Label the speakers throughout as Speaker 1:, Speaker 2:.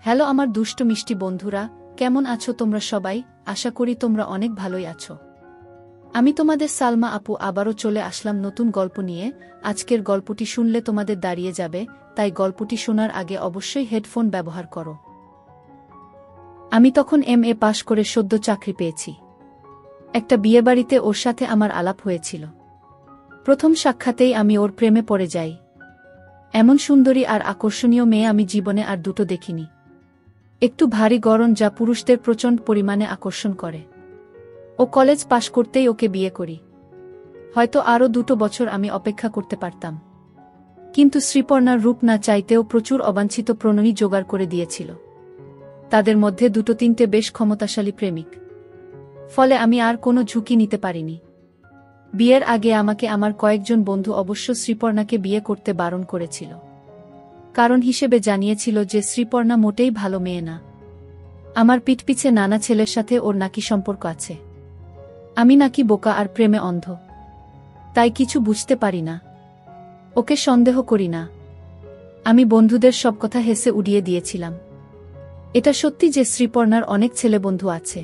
Speaker 1: Hello আমার দুষ্ট মিষ্টি বন্ধুরা, কেমন আছো তোমরা সবাই? আশা করি তোমরা অনেক ভালোই আছো। আমি তোমাদের সালমা আপু আবারও চলে আসলাম নতুন গল্প নিয়ে। আজকের গল্পটি শুনলে তোমাদের দাঁড়িয়ে যাবে, তাই গল্পটি শোনার আগে অবশ্যই হেডফোন ব্যবহার করো। আমি তখন MA পাশ করে সদ্য চাকরি পেয়েছি। একটা বিয়েবাড়িতে ওর সাথে আমার আলাপ হয়েছিল। প্রথম সাক্ষাতেই আমি ওর প্রেমে পড়ে যাই। এমন সুন্দরী আর আকর্ষণীয় মেয়ে আমি জীবনে আর দুটো দেখিনি। একটু ভারী গড়ন, যা পুরুষদের প্রচণ্ড পরিমাণে আকর্ষণ করে। ও কলেজ পাশ করতেই ওকে বিয়ে করি। হয়তো আরও 2 বছর আমি অপেক্ষা করতে পারতাম, কিন্তু শ্রীপর্ণার রূপ না চাইতেও প্রচুর অবাঞ্ছিত প্রণয়ী জোগাড় করে দিয়েছিল। তাদের মধ্যে 2-3টে বেশ ক্ষমতাশালী প্রেমিক। ফলে আমি আর কোনো ঝুঁকি নিতে পারিনি। বিয়ের আগে আমাকে আমার কয়েকজন বন্ধু অবশ্য শ্রীপর্ণাকে বিয়ে করতে বারণ করেছিল। কারণ হিসেবে জানিয়েছিল যে শ্রীপর্ণা মোটেই ভালো মেয়ে না। আমার পিঠপিছে নানা ছেলের সাথে ওর নাকি সম্পর্ক আছে। আমি নাকি বোকা আর প্রেমে অন্ধ, তাই কিছু বুঝতে পারি না। ওকে সন্দেহ করি না। আমি বন্ধুদের সব কথা হেসে উড়িয়ে দিয়েছিলাম। এটা সত্যি যে শ্রীপর্ণার অনেক ছেলে বন্ধু আছে,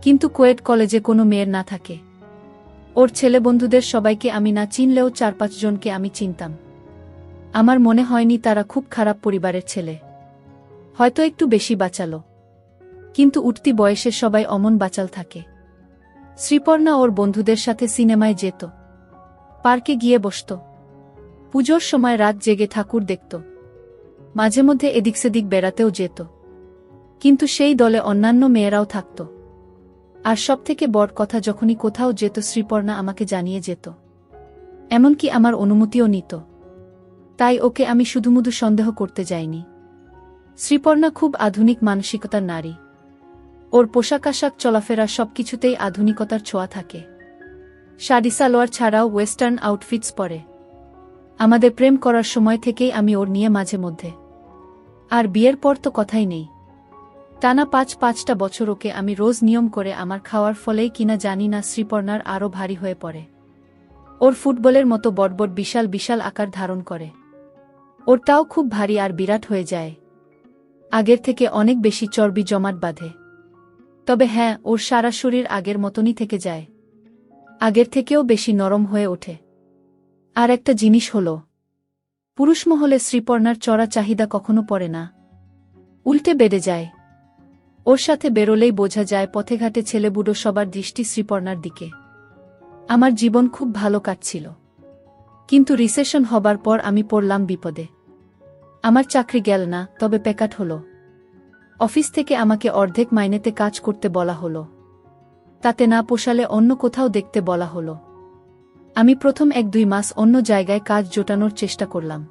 Speaker 1: কিন্তু কোয়েট কলেজে কোনো মেয়ের না থাকে। ওর ছেলে বন্ধুদের সবাইকে আমি না চিনলেও 4-5 জনকে আমি চিনতাম। আমার মনে হয়নি তারা খুব খারাপ পরিবারের ছেলে। হয়তো একটু বেশি বাচালো, কিন্তু উঠতি বয়সে সবাই অমন বাচাল থাকে। শ্রীপর্ণা ওর বন্ধুদের সাথে সিনেমায় যেত, পার্কে গিয়ে বসত, পুজোর সময় রাত জেগে ঠাকুর দেখত, মাঝে মধ্যে এদিক সেদিক বেড়াতেও যেত। কিন্তু সেই দলে অন্যান্য মেয়েরাও থাকত। আর সবথেকে বড় কথা, যখনই কোথাও যেত শ্রীপর্ণা আমাকে জানিয়ে যেত, এমনকি আমার অনুমতিও নিত। তাই ওকে আমি শুধুমুধু সন্দেহ করতে যাইনি। শ্রীপর্ণা খুব আধুনিক মানসিকতার নারী। ওর পোশাক আশাক, চলাফেরা সবকিছুতেই আধুনিকতার ছোঁয়া থাকে। শাড়ি সালোয়ার ছাড়াও ওয়েস্টার্ন আউটফিটস পরে। আমাদের প্রেম করার সময় থেকেই আমি ওর নিয়ে মাঝে মধ্যে। আর বিয়ের পর তো কথাই নেই। টানা 5-5টা বছর ওকে আমি রোজ নিয়ম করে আমার খাওয়ার ফলেই কিনা জানি না শ্রীপর্ণার আরও ভারী হয়ে পড়ে। ওর ফুটবলের মতো বড় বিশাল বিশাল আকার ধারণ করে। ওরটাও খুব ভারী আর বিরাট হয়ে যায়। আগের থেকে অনেক বেশি চর্বি জমাট বাঁধে। তবে হ্যাঁ, ওর সারা শরীর আগের মতনই থেকে যায়। আগের থেকেও বেশি নরম হয়ে ওঠে। আর একটা জিনিস হলো, পুরুষ মহলে শ্রীপর্ণার চড়া চাহিদা কখনো পড়ে না, উল্টে বেড়ে যায়। ওর সাথে বেরোলেই বোঝা যায় পথেঘাটে ছেলেবুড়ো সবার দৃষ্টি শ্রীপর্ণার দিকে। আমার জীবন খুব ভালো কাটছিল, কিন্তু রিসেশন হবার পর আমি পড়লাম বিপদে। আমার চাকরি গেল না, তবে প্যাকাট হলো। অফিস থেকে আমাকে অর্ধেক মাইনেতে কাজ করতে বলা হলো। তাতে না পোষালে অন্য কোথাও দেখতে বলা হলো। আমি প্রথম 1-2 মাস অন্য জায়গায় কাজ জোটানোর চেষ্টা করলাম,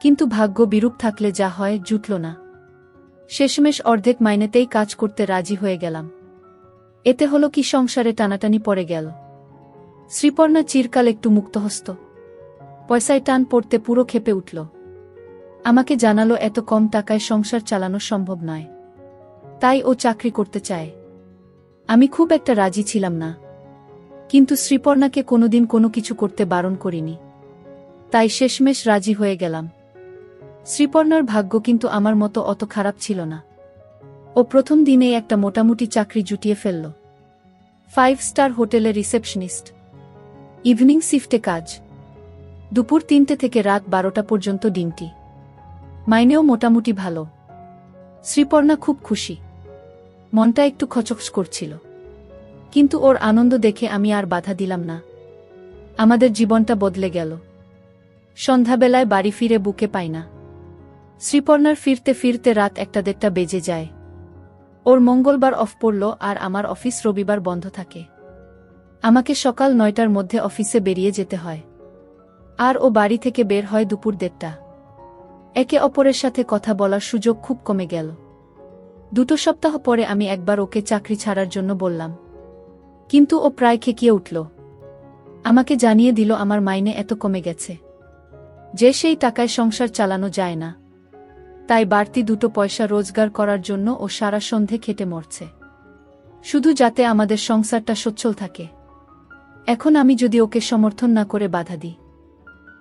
Speaker 1: কিন্তু ভাগ্য বিরূপ থাকলে যা হয় জুটল না। শেষমেশ অর্ধেক মাইনেতেই কাজ করতে রাজি হয়ে গেলাম। এতে হলো কি, সংসারে টানাটানি পড়ে গেল। শ্রীপর্ণা চিরকাল একটু মুক্তহস্ত। পয়সায় টান পড়তে পুরো ক্ষেপে উঠল। আমাকে জানালো এত কম টাকায় সংসার চালানো সম্ভব নয়, তাই ও চাকরি করতে চায়। আমি খুব একটা রাজি ছিলাম না, কিন্তু শ্রীপর্ণাকে কোনোদিন কোনো কিছু করতে বারণ করিনি, তাই শেষমেশ রাজি হয়ে গেলাম। শ্রীপর্ণার ভাগ্য কিন্তু আমার মতো অত খারাপ ছিল না। ও প্রথম দিনেই একটা মোটামুটি চাকরি জুটিয়ে ফেলল। 5 স্টার হোটেলে রিসেপশনিস্ট, ইভিনিং শিফটে কাজ, দুপুর 3টে থেকে রাত 12টা পর্যন্ত ডিউটি। মাইনেও মোটামুটি ভালো। শ্রীপর্ণা খুব খুশি। মনটা একটু খচখচ করছিল, কিন্তু ওর আনন্দ দেখে আমি আর বাধা দিলাম না। আমাদের জীবনটা বদলে গেল। সন্ধ্যাবেলায় বাড়ি ফিরে বুকে পাই না। শ্রীপর্ণার ফিরতে ফিরতে রাত 1-1:30 বেজে যায়। ওর মঙ্গলবার অফ পড়ল আর আমার অফিস রবিবার বন্ধ থাকে। আমাকে সকাল 9টার মধ্যে অফিসে বেরিয়ে যেতে হয়, আর ও বাড়ি থেকে বের হয় দুপুর 1:30। একে অপরের সাথে কথা বলার সুযোগ খুব কমে গেল। 2 সপ্তাহ পরে আমি একবার ওকে চাকরি ছাড়ার জন্য বললাম, কিন্তু ও প্রায় খেকিয়ে উঠল। আমাকে জানিয়ে দিল আমার মাইনে এত কমে গেছে যে সেই টাকায় সংসার চালানো যায় না। তাই বাড়তি 2 পয়সা রোজগার করার জন্য ও সারা সন্ধে খেটে মরছে, শুধু যাতে আমাদের সংসারটা সচ্ছল থাকে। এখন আমি যদি ওকে সমর্থন না করে বাধা দিই,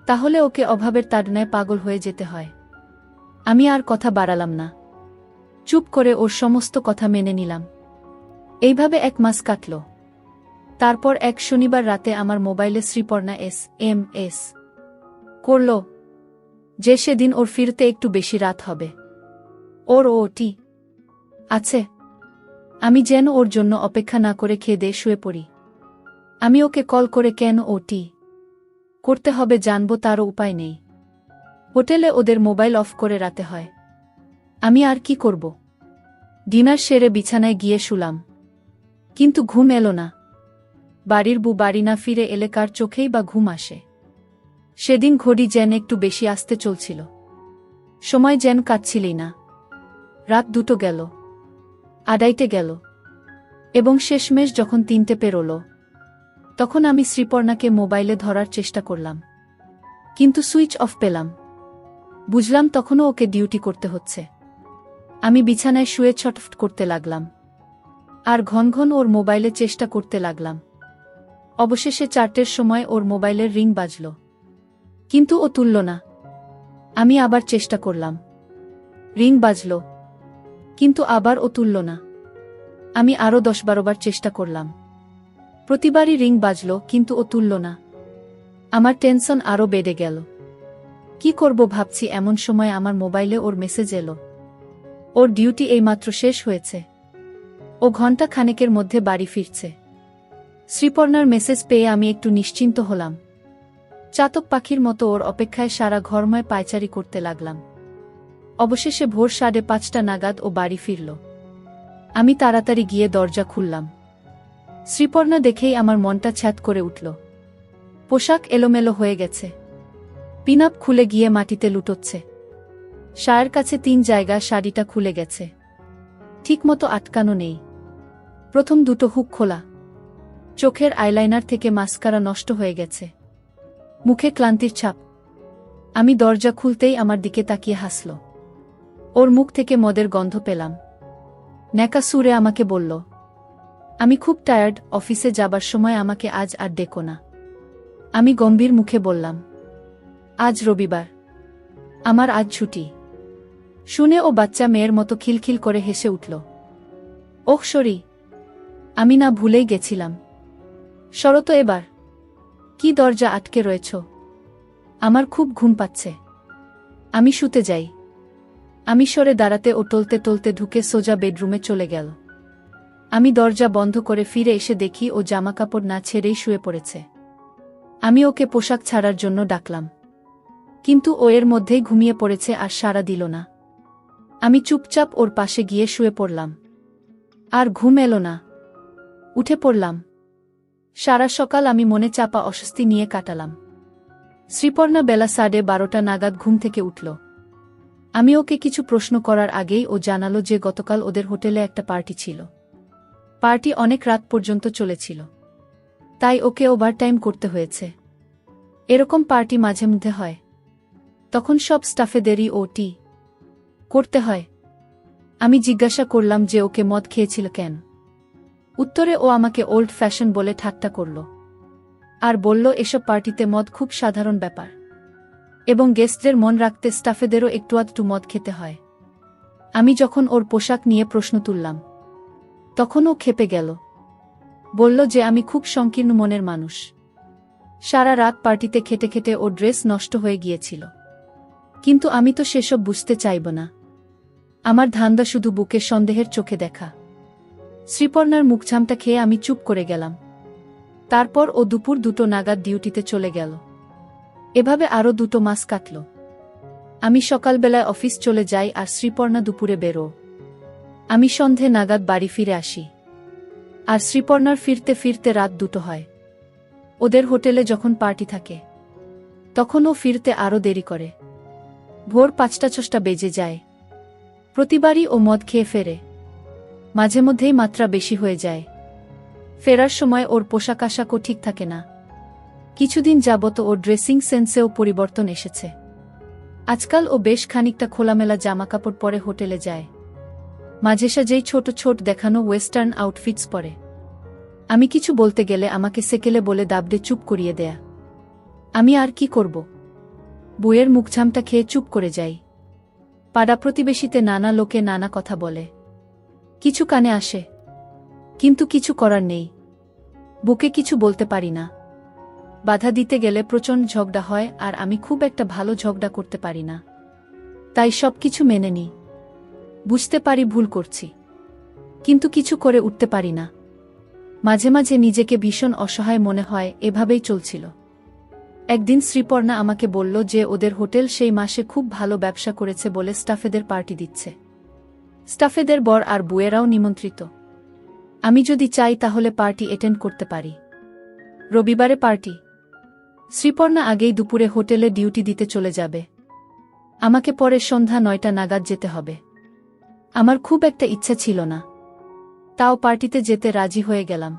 Speaker 1: তাহলে ওকে অভাবের তাড়নায় পাগল হয়ে যেতে হয়। আমি আর কথা বাড়ালাম না। চুপ করে ওর সমস্ত কথা মেনে নিলাম। এইভাবে 1 মাস কাটল। তারপর এক শনিবার রাতে আমার মোবাইলে শ্রীপর্ণা SMS করল যে সেদিন ওর ফিরতে একটু বেশি রাত হবে। ওর ওটি আছে। আমি যেন ওর জন্য অপেক্ষা না করে খেয়ে দিয়ে শুয়ে পড়ি। আমি ওকে কল করে কেন ওটি করতে হবে জানব তারও উপায় নেই। হোটেলে ওদের মোবাইল অফ করে রাতে হয়। আমি আর কি করব? ডিনার সেরে বিছানায় গিয়ে শুলাম, কিন্তু ঘুম এলো না। বাড়ির বউ বাড়ি না ফিরে এলে কার চোখেই বা ঘুম আসে? সেদিন ঘড়ি যেন একটু বেশি আসতে চলছিল। সময় যেন কাটছিলই না। রাত 2টো গেল, 2:30 গেল, এবং শেষমেশ যখন 3টে পেরোল, তখন আমি শ্রীপর্ণাকে মোবাইলে ধরার চেষ্টা করলাম, কিন্তু সুইচ অফ পেলাম। বুঝলাম তখনও ওকে ডিউটি করতে হচ্ছে। আমি বিছানায় শুয়ে ছটফট করতে লাগলাম, আর ঘন ঘন ওর মোবাইলে চেষ্টা করতে লাগলাম। অবশেষে 4টের সময় ওর মোবাইলের রিং বাজল, কিন্তু ও তুলল না। আমি আবার চেষ্টা করলাম, রিং বাজল, কিন্তু আবার ও তুলল না। আমি আরও 10-12 বার চেষ্টা করলাম। প্রতিবারই রিং বাজল, কিন্তু ও তুলল না। আমার টেনশন আরও বেড়ে গেল। কি করব ভাবছি, এমন সময় আমার মোবাইলে ওর মেসেজ এলো। ওর ডিউটি এইমাত্র শেষ হয়েছে। ও ঘণ্টা খানেকের মধ্যে বাড়ি ফিরছে। শ্রীপর্ণার মেসেজ পেয়ে আমি একটু নিশ্চিন্ত হলাম। চাতক পাখির মতো ওর অপেক্ষায় সারা ঘরময় পায়চারি করতে লাগলাম। অবশেষে ভোর 5:30 নাগাদ ও বাড়ি ফিরল। আমি তাড়াতাড়ি গিয়ে দরজা খুললাম। শ্রীপর্ণা দেখেই আমার মনটা ছ্যাঁত করে উঠল। পোশাক এলোমেলো হয়ে গেছে, পিনআপ খুলে গিয়ে মাটিতে লুটোচ্ছে। শায়ের কাছে 3 জায়গা শাড়িটা খুলে গেছে, ঠিকমতো আটকানো নেই। প্রথম 2টো হুক খোলা। চোখের আইলাইনার থেকে মাস্কারা নষ্ট হয়ে গেছে, মুখে ক্লান্তির ছাপ। আমি দরজা খুলতেই আমার দিকে তাকিয়ে হাসল। ওর মুখ থেকে মদের গন্ধ পেলাম। ন্যাকা সুরে আমাকে বলল, আমি খুব টায়ার্ড, অফিসে যাবার সময় আমাকে আজ আর ডেকো না। আমি গম্ভীর মুখে বললাম, আজ রবিবার, আমার আজ ছুটি। শুনে ও বাচ্চা মেয়ের মতো খিলখিল করে হেসে উঠল। ওহ সরি, আমি না ভুলেই গেছিলাম। সরো তো এবার। কি দরজা আটকে রয়েছ? আমার খুব ঘুম পাচ্ছে, আমি শুতে যাই। আমি সরে দাঁড়াতে ও টলতে টলতে ঢুকে সোজা বেডরুমে চলে গেল। আমি দরজা বন্ধ করে ফিরে এসে দেখি ও জামাকাপড় না ছেড়েই শুয়ে পড়েছে। আমি ওকে পোশাক ছাড়ার জন্য ডাকলাম, কিন্তু ও এর মধ্যেই ঘুমিয়ে পড়েছে আর সাড়া দিল না। আমি চুপচাপ ওর পাশে গিয়ে শুয়ে পড়লাম। আর ঘুম এলো না। উঠে পড়লাম। সারা সকাল আমি মনে চাপা অস্বস্তি নিয়ে কাটালাম। শ্রীপর্ণা বেলা 12:30 নাগাদ ঘুম থেকে উঠল। আমি ওকে কিছু প্রশ্ন করার আগেই ও জানালো যে গতকাল ওদের হোটেলে একটা পার্টি ছিল। পার্টি অনেক রাত পর্যন্ত চলেছিল, তাই ওকে ওভারটাইম করতে হয়েছে। এরকম পার্টি মাঝে মধ্যে হয়, তখন সব স্টাফেদেরই ওটি করতে হয়। আমি জিজ্ঞাসা করলাম যে ওকে মদ খেয়েছিল কেন। উত্তরে ও আমাকে ওল্ড ফ্যাশন বলে ঠাট্টা করল, আর বলল এসব পার্টিতে মদ খুব সাধারণ ব্যাপার, এবং গেস্টদের মন রাখতে স্টাফেদেরও একটু আধটু মদ খেতে হয়। আমি যখন ওর পোশাক নিয়ে প্রশ্ন তুললাম, তখন ও ক্ষেপে গেল। বলল যে আমি খুব সংকীর্ণ মনের মানুষ। সারা রাত পার্টিতে খেটে খেটে ওর ড্রেস নষ্ট হয়ে গিয়েছিল। কিন্তু আমি তো সেসব বুঝতে চাইব না। আমার ধান্দা শুধু বুকে সন্দেহের চোখে দেখা। শ্রীপর্ণার মুখঝামটা খেয়ে আমি চুপ করে গেলাম। তারপর ও দুপুর 2টো নাগাদ ডিউটিতে চলে গেল। এভাবে আরও 2 মাস কাটল। আমি সকালবেলায় অফিস চলে যাই আর শ্রীপর্ণা দুপুরে বেরো। আমি সন্ধে নাগাদ বাড়ি ফিরে আসি, আর শ্রীপর্ণার ফিরতে ফিরতে রাত 2টো হয়। ওদের হোটেলে যখন পার্টি থাকে, তখন ও ফিরতে আরও দেরি করে। ভোর 5টা-6টা বেজে যায়। প্রতিবারই ও মদ খেয়ে ফেরে, মাঝে মধ্যেই মাত্রা বেশি হয়ে যায়। ফেরার সময় ওর পোশাক আশাকও ঠিক থাকে না। কিছুদিন যাবত ওর ড্রেসিং সেন্সেও পরিবর্তন এসেছে। আজকাল ও বেশ খানিকটা খোলামেলা জামাকাপড় পরে হোটেলে যায়। মাঝে সাঝেই ছোট ছোট দেখানো ওয়েস্টার্ন আউটফিটস পরে। আমি কিছু বলতে গেলে আমাকে সেকেলে বলে দাবড়ে চুপ করিয়ে দেয়া। আমি আর কি করব? বইয়ের মুখঝামটা খেয়ে চুপ করে যাই। পাড়া প্রতিবেশীতে নানা লোকে নানা কথা বলে, কিছু কানে আসে, কিন্তু কিছু করার নেই। বুকে কিছু বলতে পারি না। বাধা দিতে গেলে প্রচণ্ড ঝগড়া হয়, আর আমি খুব একটা ভালো ঝগড়া করতে পারি না। তাই সবকিছু মেনে নিই। বুঝতে পারি ভুল করছি, কিন্তু কিছু করে উঠতে পারি না। মাঝে মাঝে নিজেকে ভীষণ অসহায় মনে হয়। এভাবেই চলছিল। একদিন শ্রীপর্ণা আমাকে বলল যে ওদের হোটেল সেই মাসে খুব ভালো ব্যবসা করেছে বলে স্টাফেদের পার্টি দিচ্ছে। স্টাফেদের বর আর বুয়েরাও নিমন্ত্রিত। আমি যদি চাই তাহলে পার্টি অ্যাটেন্ড করতে পারি। রবিবারে পার্টি। শ্রীপর্ণা আগেই দুপুরে হোটেলে ডিউটি দিতে চলে যাবে। আমাকে পরে সন্ধ্যা 9টা নাগাদ যেতে হবে। আমার খুব একটা ইচ্ছা ছিল না, তাও পার্টিতে যেতে রাজি হয়ে গেলাম।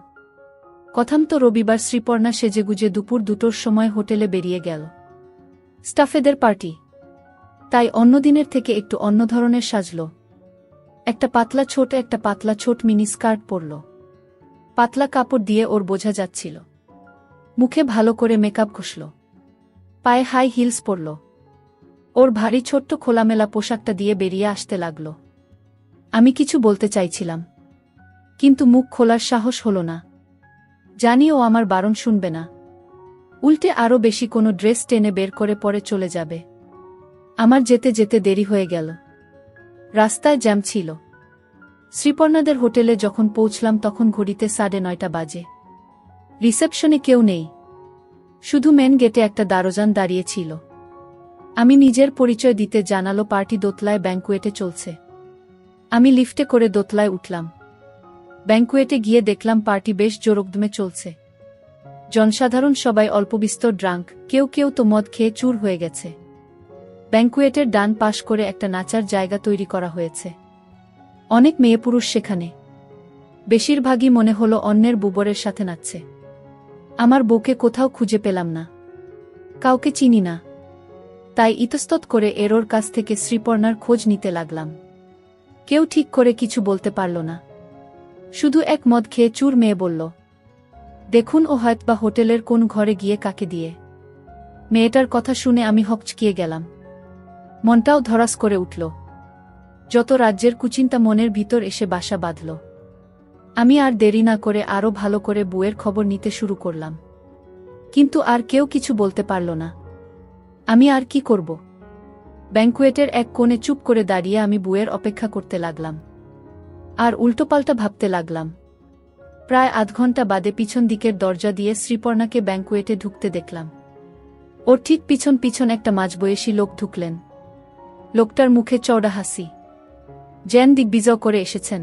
Speaker 1: কথাম তো রবিবার শ্রীপর্ণা সেজেগুজে দুপুর 2টোর সময় হোটেলে বেরিয়ে গেল। স্টাফেদের পার্টি, তাই অন্যদিনের থেকে একটু অন্য ধরনের সাজল। একটা পাতলা ছোট মিনি স্কার্ট পরল। পাতলা কাপড় দিয়ে ওর বোঝা যাচ্ছিল। মুখে ভালো করে মেকআপ ঘষল। পায়ে হাই হিলস পরল। ওর ভারী ছোট্ট খোলামেলা পোশাকটা দিয়ে বেরিয়ে আসতে লাগল। আমি কিছু বলতে চাইছিলাম, কিন্তু মুখ খোলার সাহস হল না। জানি ও আমার বারণ শুনবে না, উল্টে আরও বেশি কোনো ড্রেস টেনে বের করে পরে চলে যাবে। আমার যেতে যেতে দেরি হয়ে গেল। রাস্তায় জ্যাম ছিল। শ্রীপর্ণাদের হোটেলে যখন পৌঁছলাম তখন ঘড়িতে 9:30 বাজে। রিসেপশনে কেউ নেই, শুধু মেন গেটে একটা দারোয়ান দাঁড়িয়ে ছিল। আমি নিজের পরিচয় দিতে জানালো পার্টি দোতলায় ব্যাংকুয়েটে চলছে। আমি লিফটে করে দোতলায় উঠলাম। ব্যাংকুয়েটে গিয়ে দেখলাম পার্টি বেশ জোরকদমে চলছে। জনসাধারণ সবাই অল্পবিস্তর ড্রাঙ্ক, কেউ কেউ তো মদ খেয়ে চুর হয়ে গেছে। ব্যাংকুয়েটের ডান পাশ করে একটা নাচার জায়গা তৈরি করা হয়েছে। অনেক মেয়েপুরুষ সেখানে। বেশিরভাগই মনে হলো অন্যের বুবরের সাথে নাচছে। আমার বউকে কোথাও খুঁজে পেলাম না, কাউকে চিনি না। তাই ইতস্তত করে এরোর কাছ থেকে শ্রীপর্ণার খোঁজ নিতে লাগলাম। কেউ ঠিক করে কিছু বলতে পারল না। শুধু এক মদ খেয়ে চুর মেয়ে বলল, দেখুন ও হয়তোবা হোটেলের কোন ঘরে গিয়ে কাকে দিয়ে। মেয়েটার কথা শুনে আমি হকচকিয়ে গেলাম। মনটাও ধরাস করে উঠল। যত রাজ্যের কুচিন্তা মনের ভিতর এসে বাসা বাঁধল। আমি আর দেরি না করে আরও ভালো করে বউয়ের খবর নিতে শুরু করলাম। কিন্তু আর কেউ কিছু বলতে পারল না। আমি আর কি করব? ব্যাংকুয়েটের এক কোণে চুপ করে দাঁড়িয়ে আমি বউয়ের অপেক্ষা করতে লাগলাম। আর উল্টোপাল্টা ভাবতে লাগলাম। প্রায় আধ ঘন্টা বাদে পিছন দিকের দরজা দিয়ে শ্রীপর্ণাকে ব্যাংকুয়েটে ঢুকতে দেখলাম। ওর ঠিক পিছন পিছন একটা মাঝবয়সী লোক ঢুকলেন। লোকটার মুখে চওড়া হাসি, যেন দিগ্বিজয় করে এসেছেন।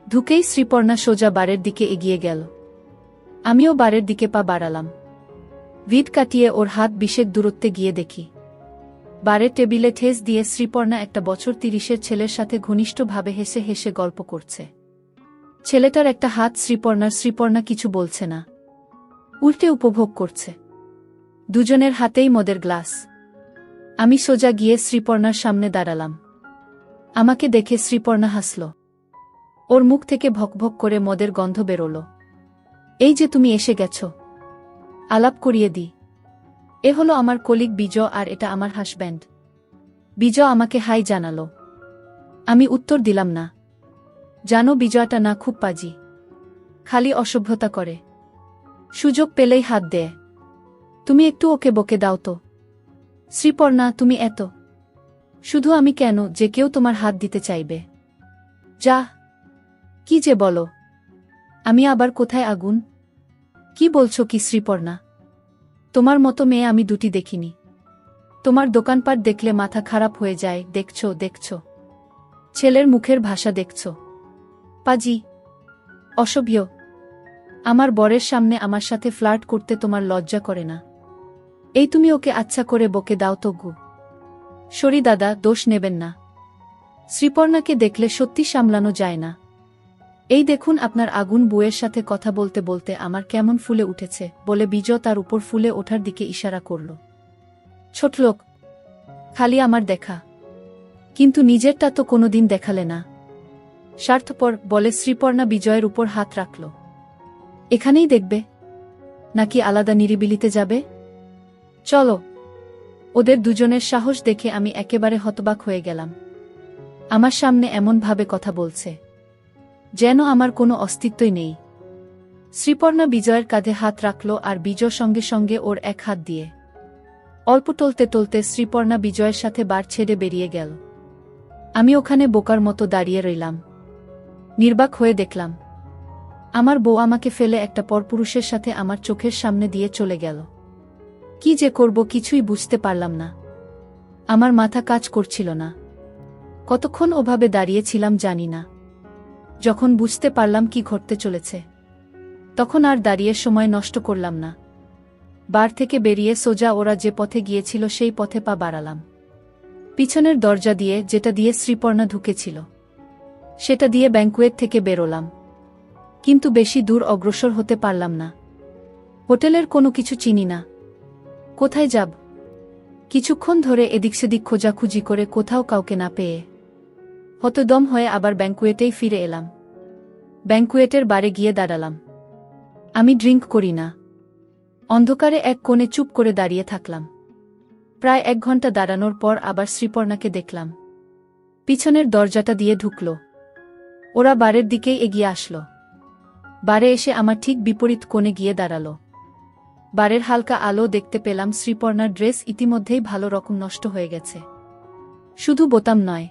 Speaker 1: ঢুকেই শ্রীপর্ণা সোজা বারের দিকে এগিয়ে গেল। আমিও বারের দিকে পা বাড়ালাম। ভিড় কাটিয়ে ওর হাত 20 দূরত্বে গিয়ে দেখি বারের টেবিলে ঠেস দিয়ে শ্রীপর্ণা একটা বছর 30-এর ছেলের সাথে ঘনিষ্ঠভাবে হেসে হেসে গল্প করছে। ছেলেটার একটা হাত শ্রীপর্ণা কিছু বলছে না, উল্টে উপভোগ করছে। দুজনের হাতেই মদের গ্লাস। আমি সোজা গিয়ে শ্রীপর্ণার সামনে দাঁড়ালাম। আমাকে দেখে শ্রীপর্ণা হাসল। ওর মুখ থেকে ভকভক করে মদের গন্ধ বেরোল। এই যে তুমি এসে গেছ, আলাপ করিয়ে দি। এ হলো আমার কলিগ বিজয়, আর এটা আমার হাসব্যান্ড। বিজয় আমাকে হাই জানালো। আমি উত্তর দিলাম না। জানো বিজয়টা না খুব পাজি, খালি অসভ্যতা করে। সুযোগ পেলেই হাত দেয়। তুমি একটু ওকে বকে দাও তো। শ্রীপর্ণা, তুমি এত শুধু আমি কেন যে কেউ তোমার হাত দিতে চাইবে? যা, কি যে বলো। আমি আবার কোথায় আগুন? কি বলছো কি শ্রীপর্ণা? তোমার মতো মেয়ে আমি দুটি দেখিনি। তোমার দোকানপাট দেখলে মাথা খারাপ হয়ে যায়। দেখছো ছেলের মুখের ভাষা দেখছো? পাজি, অসভ্য। আমার বরের সামনে আমার সাথে ফ্লার্ট করতে তোমার লজ্জা করে না? এই তুমি ওকে আচ্ছা করে বকে দাও তো গু। সরি দাদা, দোষ নেবেন না। শ্রীপর্ণাকে দেখলে সত্যি সামলানো যায় না। এই দেখুন আপনার আগুন বউয়ের সাথে কথা বলতে বলতে আমার কেমন ফুলে উঠেছে, বলে বিজয় তার উপর ফুলে ওঠার দিকে ইশারা করল। ছোটলোক, খালি আমার দেখা, কিন্তু নিজেরটা তো কোনোদিন দেখালে না। স্বার্থপর, বলে শ্রীপর্ণা বিজয়ের উপর হাত রাখল। এখানেই দেখবে নাকি আলাদা নিরিবিলিতে যাবে? চলো। ওদের দুজনের সাহস দেখে আমি একেবারে হতবাক হয়ে গেলাম। আমার সামনে এমনভাবে কথা বলছে যেন আমার কোনো অস্তিত্বই নেই। শ্রীপর্ণা বিজয়ের কাঁধে হাত রাখল আর বিজয় সঙ্গে সঙ্গে ওর এক হাত দিয়ে অল্প টলতে টলতে শ্রীপর্ণা বিজয়ের সাথে বার ছেড়ে বেরিয়ে গেল। আমি ওখানে বোকার মতো দাঁড়িয়ে রইলাম। নির্বাক হয়ে দেখলাম আমার বউ আমাকে ফেলে একটা পরপুরুষের সাথে আমার চোখের সামনে দিয়ে চলে গেল। কি যে করব কিছুই বুঝতে পারলাম না। আমার মাথা কাজ করছিল না। কতক্ষণ ওভাবে দাঁড়িয়েছিলাম জানি না। যখন বুঝতে পারলাম কি ঘটতে চলেছে, তখন আর দাঁড়িয়ে সময় নষ্ট করলাম না। বার থেকে বেরিয়ে সোজা ওরা যে পথে গিয়েছিল সেই পথে পা বাড়ালাম। পিছনের দরজা দিয়ে, যেটা দিয়ে শ্রীপর্ণা ঢুকেছিল, সেটা দিয়ে ব্যাংকুয়েট থেকে বেরোলাম। কিন্তু বেশি দূর অগ্রসর হতে পারলাম না। হোটেলের কোনো কিছু চিনি না। কোথায় যাব? কিছুক্ষণ ধরে এদিক সেদিক খোঁজাখুঁজি করে কোথাও কাউকে না পেয়ে হতদম হয়ে আবার ব্যাংকুয়েটেই ফিরে এলাম। ব্যাংকুয়েটের বারে গিয়ে দাঁড়ালাম। আমি ড্রিঙ্ক করি না। অন্ধকারে এক কোণে চুপ করে দাঁড়িয়ে থাকলাম। প্রায় 1 ঘন্টা দাঁড়ানোর পর আবার শ্রীপর্ণাকে দেখলাম। পিছনের দরজাটা দিয়ে ঢুকল। ওরা বারের দিকেই এগিয়ে আসলো। বারে এসে আমার ঠিক বিপরীত কোণে গিয়ে দাঁড়াল। বারের হালকা আলো দেখতে পেলাম শ্রীপর্ণার ড্রেস ইতিমধ্যেই ভালো রকম নষ্ট হয়ে গেছে। শুধু বোতাম নয়,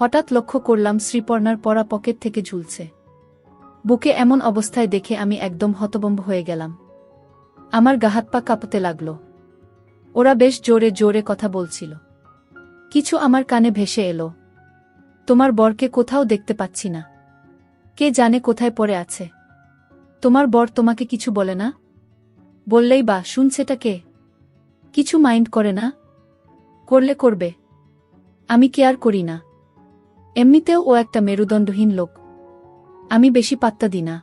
Speaker 1: হঠাৎ লক্ষ্য করলাম শ্রীপর্ণার পরা পকেট থেকে ঝুলছে। বুকে এমন অবস্থায় দেখে আমি একদম হতভম্ব হয়ে গেলাম। আমার গা হাত পা কাঁপতে লাগল। ওরা বেশ জোরে জোরে কথা বলছিল। কিছু আমার কানে ভেসে এলো, তোমার বরকে কোথাও দেখতে পাচ্ছি না। কে জানে কোথায় পড়ে আছে। তোমার বর তোমাকে কিছু বলে না? বললেই বা শুনছেটা কে? কিছু মাইন্ড করে না? করলে করবে, আমি কেয়ার করি না। এমনিতেও ও একটা মেরুদণ্ডহীন লোক। আমি বেশি পাত্তা দিই না।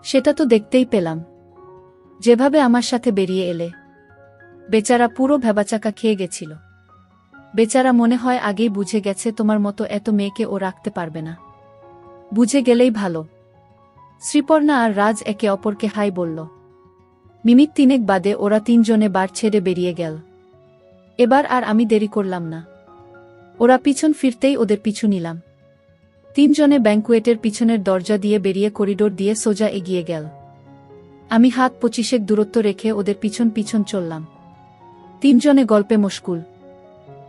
Speaker 1: সেটা তো দেখতেই পেলাম, যেভাবে আমার সাথে বেরিয়ে এলে। বেচারা পুরো ভ্যাবাচাকা খেয়ে গেছিল। বেচারা মনে হয় আগেই বুঝে গেছে তোমার মতো এত মেয়েকে ও রাখতে পারবে না। বুঝে গেলেই ভালো। শ্রীপর্ণা আর রাজ একে অপরকে হাই বলল। মিনিট 3 বাদে ওরা 3 জনে বার ছেড়ে বেরিয়ে গেল। এবার আর আমি দেরি করলাম না। ওরা পিছন ফিরতেই ওদের পিছু নিলাম। 3 জনে ব্যাংকুয়েটের পিছনের দরজা দিয়ে বেরিয়ে করিডোর দিয়ে সোজা এগিয়ে গেল। আমি হাত 25 দূরত্ব রেখে ওদের পিছন পিছন চললাম। 3 জনে গল্পে মশগুল।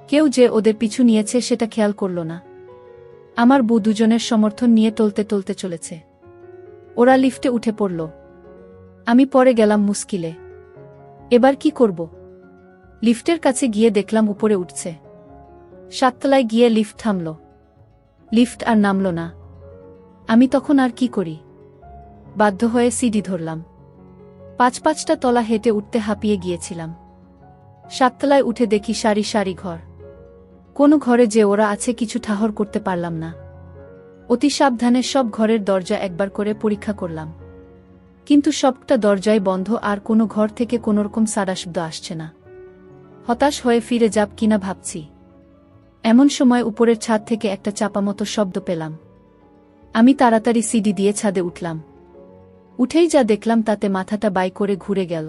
Speaker 1: কেউ যে ওদের পিছু নিয়েছে সেটা খেয়াল করল না। আমার বউ দুজনের সমর্থন নিয়ে টলতে টলতে চলেছে। ওরা লিফটে উঠে পড়ল। আমি পরে গেলাম মুশকিলে। এবার কি করব? লিফটের কাছে গিয়ে দেখলাম উপরে উঠছে। 7 তলায় গিয়ে লিফট থামল। লিফট আর নামল না। আমি তখন আর কি করি? বাধ্য হয়ে সিঁড়ি ধরলাম। 5-5টা তলা হেঁটে উঠতে হাঁপিয়ে গিয়েছিলাম। 7 তলায় উঠে দেখি সারি সারি ঘর। কোনো ঘরে যে ওরা আছে কিছু ঠাহর করতে পারলাম না। অতি সাবধানে সব ঘরের দরজা একবার করে পরীক্ষা করলাম। কিন্তু সবটা দরজাই বন্ধ আর কোনো ঘর থেকে কোনোরকম সাড়া শব্দ আসছে না। হতাশ হয়ে ফিরে যাব কিনা ভাবছি। এমন সময় উপরের ছাদ থেকে একটা চাপামতো শব্দ পেলাম। আমি তাড়াতাড়ি সিঁড়ি দিয়ে ছাদে উঠলাম। উঠেই যা দেখলাম তাতে মাথাটা বাই করে ঘুরে গেল।